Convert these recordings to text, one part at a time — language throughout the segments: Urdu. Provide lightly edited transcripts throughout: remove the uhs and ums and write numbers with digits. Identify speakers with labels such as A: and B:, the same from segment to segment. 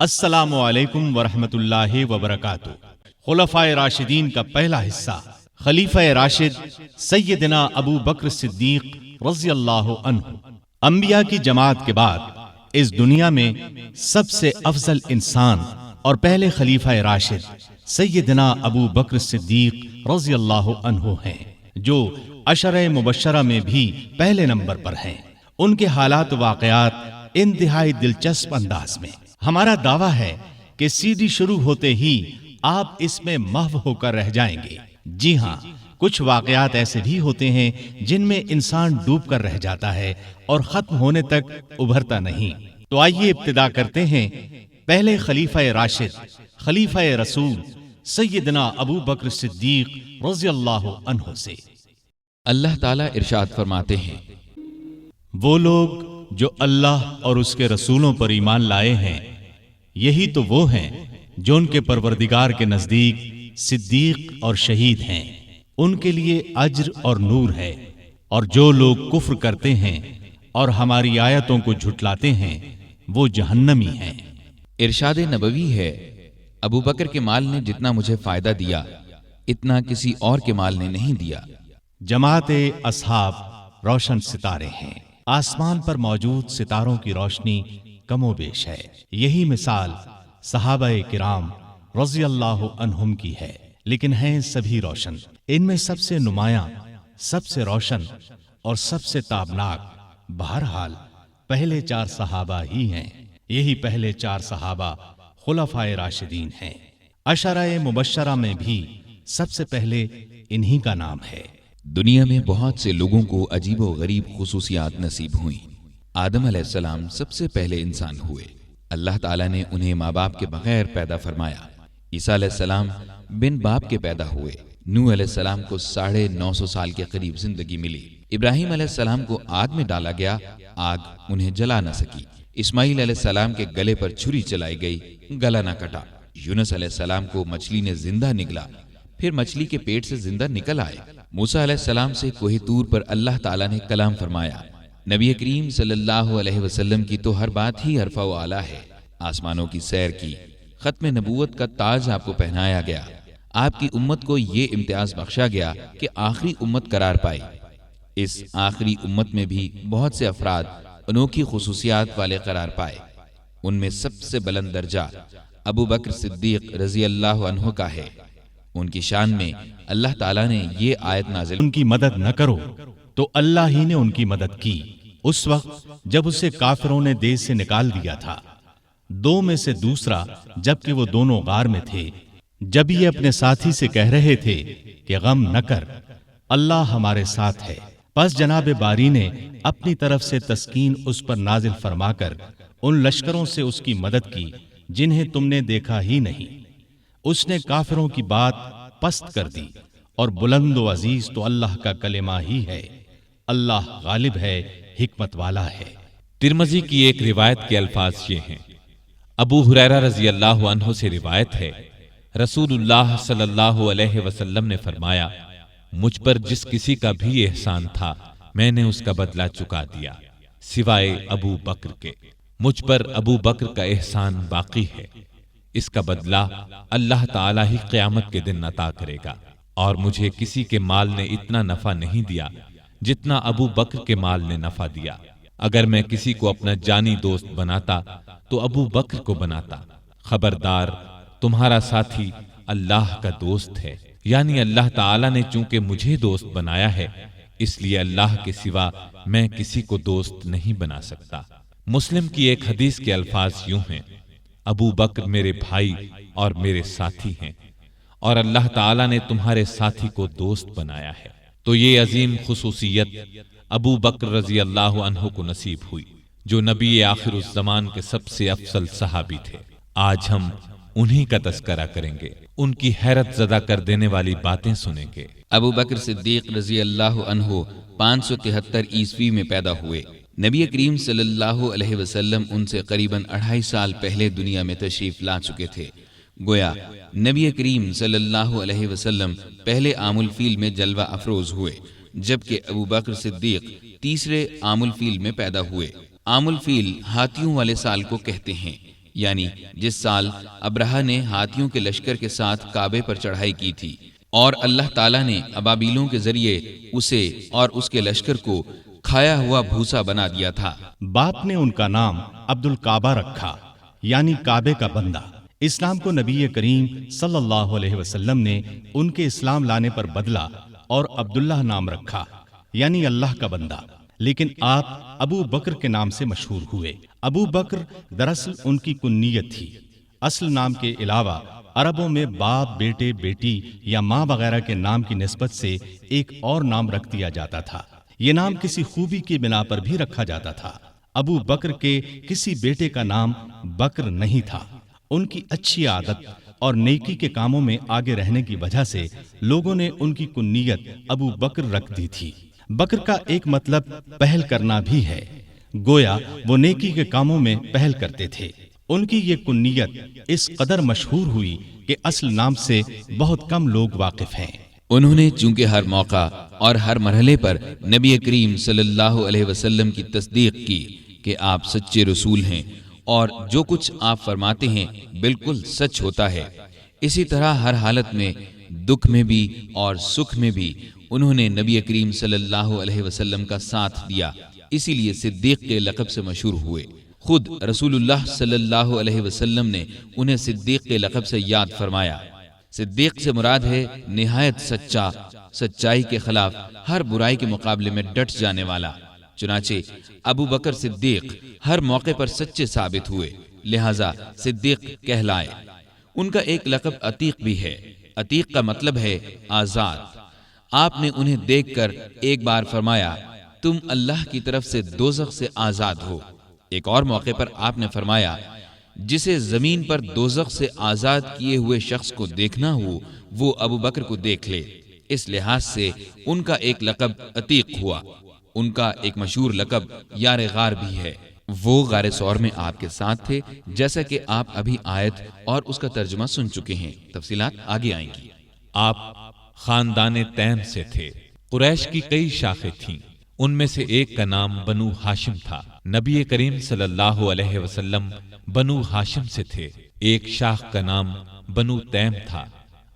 A: السلام علیکم ورحمۃ اللہ وبرکاتہ۔ خلفائے راشدین کا پہلا حصہ، خلیفہ راشد سیدنا ابو بکر صدیق رضی اللہ عنہ۔ انبیاء کی جماعت کے بعد اس دنیا میں سب سے افضل انسان اور پہلے خلیفہ راشد سیدنا ابو بکر صدیق رضی اللہ عنہ ہیں، جو عشرہ مبشرہ میں بھی پہلے نمبر پر ہیں۔ ان کے حالات و واقعات انتہائی دلچسپ انداز میں۔ ہمارا دعویٰ ہے کہ سی ڈی شروع ہوتے ہی آپ اس میں محو ہو کر رہ جائیں گے۔ جی ہاں، کچھ واقعات ایسے بھی ہوتے ہیں جن میں انسان ڈوب کر رہ جاتا ہے اور ختم ہونے تک ابھرتا نہیں۔ تو آئیے ابتدا کرتے ہیں پہلے خلیفہ راشد، خلیفہ رسول سیدنا ابو بکر صدیق رضی اللہ عنہ سے۔
B: اللہ تعالیٰ ارشاد فرماتے ہیں،
A: وہ لوگ جو اللہ اور اس کے رسولوں پر ایمان لائے ہیں، یہی تو وہ ہیں جو ان کے پروردگار کے نزدیک صدیق اور شہید ہیں، ان کے لیے اجر اور نور ہے۔ اور جو لوگ کفر کرتے ہیں اور ہماری آیتوں کو جھٹلاتے ہیں، وہ جہنمی ہیں۔
B: ارشاد نبوی ہے، ابو بکر کے مال نے جتنا مجھے فائدہ دیا اتنا کسی اور کے مال نے نہیں دیا۔
A: جماعت اصحاب روشن ستارے ہیں، آسمان پر موجود ستاروں کی روشنی کم و بیش ہے۔ یہی مثال صحابہ کرام رضی اللہ عنہم کی ہے، لیکن ہیں سبھی روشن۔ ان میں سب سے نمایاں، سب سے روشن اور سب سے تابناک بہرحال پہلے چار صحابہ ہی ہیں۔ یہی پہلے چار صحابہ خلفائے راشدین ہیں۔ عشرہ مبشرہ میں بھی سب سے پہلے انہی کا نام ہے۔
B: دنیا میں بہت سے لوگوں کو عجیب و غریب خصوصیات نصیب ہوئیں۔ آدم علیہ السلام سب سے پہلے انسان ہوئے۔ اللہ تعالیٰ نے انہیں ماں باپ کے بغیر پیدا فرمایا۔ عیسیٰ علیہ السلام بن باپ کے پیدا ہوئے۔ نوح علیہ السلام کو 950 سال کے قریب زندگی ملی۔ ابراہیم علیہ السلام کو آگ میں ڈالا گیا، آگ انہیں جلا نہ سکی۔ اسماعیل علیہ السلام کے گلے پر چھری چلائی گئی، گلا نہ کٹا۔ یونس علیہ السلام کو مچھلی نے زندہ نگلا، پھر مچھلی کے پیٹ سے زندہ نکل آئے۔ موسیٰ علیہ السلام سے کوہ طور پر اللہ تعالیٰ نے کلام فرمایا۔ نبی کریم صلی اللہ علیہ وسلم کی تو ہر بات ہی عرفہ و اعلیٰ ہے۔ آسمانوں کی سیر کی، ختم نبوت کا تاج آپ کو پہنایا گیا۔ آپ کی امت کو یہ امتیاز بخشا گیا کہ آخری امت قرار پائی۔ اس آخری امت میں بھی بہت سے افراد انوکھی خصوصیات والے قرار پائے۔ ان میں سب سے بلند درجہ ابو بکر صدیق رضی اللہ عنہ کا ہے۔ ان کی شان میں اللہ تعالیٰ نے یہ آیت نازل،
A: ان کی مدد نہ کرو تو اللہ ہی نے ان کی مدد کی، اس وقت جب اسے کافروں نے دیس سے نکال دیا تھا، دو میں سے دوسرا جبکہ وہ دونوں غار میں تھے۔ جب یہ اپنے ساتھی سے کہہ رہے تھے کہ غم نہ کر، اللہ ہمارے ساتھ ہے، پس جناب باری نے اپنی طرف سے تسکین اس پر نازل فرما کر ان لشکروں سے اس کی مدد کی جنہیں تم نے دیکھا ہی نہیں۔ اس نے کافروں کی بات پست کر دی، اور بلند و عزیز تو اللہ کا کلمہ ہی ہے۔ اللہ غالب ہے، حکمت والا ہے۔
C: ترمذی کی ایک روایت کے الفاظ یہ ہیں، ابو ہریرہ رضی اللہ عنہ سے روایت ہے، رسول اللہ صلی اللہ علیہ وسلم نے فرمایا، مجھ پر جس کسی کا بھی احسان تھا میں نے اس کا بدلہ چکا دیا سوائے ابو بکر کے۔ مجھ پر ابو بکر کا احسان باقی ہے، اس کا بدلہ اللہ تعالیٰ ہی قیامت کے دن عطا کرے گا۔ اور مجھے کسی کے مال نے اتنا نفع نہیں دیا جتنا ابو بکر کے مال نے نفع دیا۔ اگر میں کسی کو اپنا جانی دوست بناتا تو ابو بکر کو بناتا۔ خبردار، تمہارا ساتھی اللہ کا دوست ہے، یعنی اللہ تعالیٰ نے چونکہ مجھے دوست بنایا ہے، اس لیے اللہ کے سوا میں کسی کو دوست نہیں بنا سکتا۔ مسلم کی ایک حدیث کے الفاظ یوں ہیں، ابو بکر میرے بھائی اور میرے ساتھی ہیں، اور اللہ تعالیٰ نے تمہارے ساتھی کو دوست بنایا ہے۔ تو یہ عظیم خصوصیت ابو بکر رضی اللہ عنہ کو نصیب ہوئی، جو نبی آخر الزمان کے سب سے افضل صحابی تھے۔ آج ہم انہی کا تذکرہ کریں گے، ان کی حیرت زدہ کر دینے والی باتیں سنیں گے۔
B: ابو بکر صدیق رضی اللہ عنہ 573 عیسوی میں پیدا ہوئے۔ نبی کریم صلی اللہ علیہ وسلم ان سے قریباً 2.5 سال پہلے دنیا میں تشریف لا چکے تھے۔ گویا نبی کریم صلی اللہ علیہ وسلم پہلے عام الفیل میں جلوہ افروز ہوئے، جبکہ ابو بکر صدیق تیسرے عام الفیل میں پیدا ہوئے۔ عام الفیل ہاتھیوں والے سال کو کہتے ہیں۔ یعنی جس سال ابرہہ نے ہاتھیوں کے لشکر کے ساتھ کعبے پر چڑھائی کی تھی اور اللہ تعالیٰ نے ابابیلوں کے ذریعے اسے اور اس کے لشکر کو کھایا ہوا بھوسا بنا دیا تھا۔
A: باپ نے ان کا نام عبد الکعبہ رکھا، یعنی کعبے کا بندہ۔ اسلام کو نبی کریم صلی اللہ علیہ وسلم نے ان کے اسلام لانے پر بدلا اور عبداللہ نام رکھا، یعنی اللہ کا بندہ۔ لیکن آپ ابو بکر کے نام سے مشہور ہوئے۔ ابو بکر دراصل ان کی کنیت تھی۔ اصل نام کے علاوہ عربوں میں باپ، بیٹے، بیٹی یا ماں وغیرہ کے نام کی نسبت سے ایک اور نام رکھ دیا جاتا تھا۔ یہ نام کسی خوبی کی بنا پر بھی رکھا جاتا تھا۔ ابو بکر کے کسی بیٹے کا نام بکر نہیں تھا۔ ان کی اچھی عادت اور نیکی کے کاموں میں آگے رہنے کی وجہ سے لوگوں نے ان کی کنیت ابو بکر رکھ دی تھی۔ بکر کا ایک مطلب پہل کرنا بھی ہے، گویا وہ نیکی کے کاموں میں پہل کرتے تھے۔ ان کی یہ کنیت اس قدر مشہور ہوئی کہ اصل نام سے بہت کم لوگ واقف ہیں۔
B: انہوں نے چونکہ ہر موقع اور ہر مرحلے پر نبی کریم صلی اللہ علیہ وسلم کی تصدیق کی کہ آپ سچے رسول ہیں اور جو کچھ آپ فرماتے ہیں بالکل سچ ہوتا ہے، اسی طرح ہر حالت میں دکھ میں بھی اور سکھ میں بھی انہوں نے نبی کریم صلی اللہ علیہ وسلم کا ساتھ دیا، اسی لیے صدیق کے لقب سے مشہور ہوئے۔ خود رسول اللہ صلی اللہ علیہ وسلم نے انہیں صدیق کے لقب سے یاد فرمایا۔ صدیق سے مراد ہے نہایت سچا، سچائی کے خلاف ہر برائی کے مقابلے میں ڈٹ جانے والا۔ چنانچہ ابو بکر صدیق ہر موقع پر سچے ثابت ہوئے، لہذا صدیق کہلائے۔ ان کا ایک لقب عتیق بھی ہے۔ عتیق کا مطلب ہے آزاد۔ آپ نے انہیں دیکھ کر ایک بار فرمایا، تم اللہ کی طرف سے دوزخ سے آزاد ہو۔ ایک اور موقع پر آپ نے فرمایا، جسے زمین پر دوزخ سے آزاد کیے ہوئے شخص کو دیکھنا ہو وہ ابو بکر کو دیکھ لے۔ اس لحاظ سے ان کا ایک لقب عتیق ہوا۔ ان کا ایک مشہور لقب یار غار بھی ہے۔ وہ غار ثور میں آپ کے ساتھ تھے، جیسا کہ آپ ابھی آیت اور اس کا ترجمہ سن چکے ہیں، تفصیلات آگے آئیں گی۔
C: آپ خاندان تیم سے تھے۔ قریش کی کئی شاخیں تھیں، ان میں سے ایک کا نام بنو ہاشم تھا۔ نبی کریم صلی اللہ علیہ وسلم بنو ہاشم سے تھے۔ ایک شاخ کا نام بنو تیم تھا۔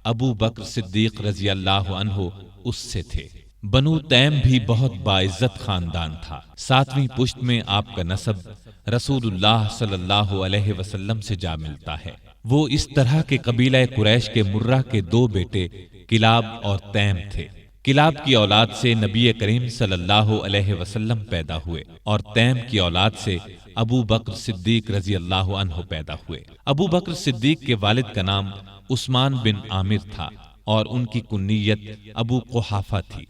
C: ابو بکر صدیق رضی اللہ عنہ اس سے تھے۔ بنو تیم بھی بہت باعزت خاندان تھا۔ 7ویں پشت میں آپ کا نسب رسول اللہ صلی اللہ علیہ وسلم سے جا ملتا ہے۔ وہ اس طرح کے قبیلہ قریش کے مرہ کے 2 بیٹے کلاب اور تیم تھے۔ کلاب کی اولاد سے نبی کریم صلی اللہ علیہ وسلم پیدا ہوئے اور تیم کی اولاد سے ابو بکر صدیق رضی اللہ عنہ پیدا ہوئے۔ ابو بکر صدیق کے والد کا نام عثمان بن عامر تھا اور ان کی کنیت ابو قحافہ تھی۔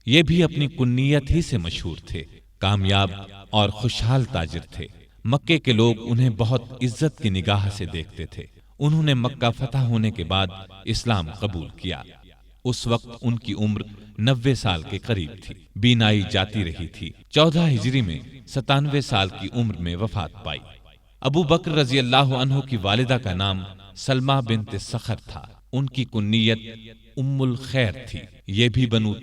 C: یہ بھی اپنی کنیت ہی سے مشہور تھے۔ کامیاب اور خوشحال تاجر تھے۔ مکے کے لوگ انہیں بہت عزت کی نگاہ سے دیکھتے تھے۔ انہوں نے مکہ فتح ہونے کے بعد اسلام قبول کیا۔ اس وقت ان کی عمر 90 سال کے قریب تھی۔ بینائی جاتی رہی تھی۔ 14 ہجری میں 97 سال کی عمر میں وفات پائی۔ ابو بکر رضی اللہ عنہ کی والدہ کا نام سلمہ بنت سخر تھا۔ ان کی کنیت ام الخیر تھی۔ یہ بھی بنو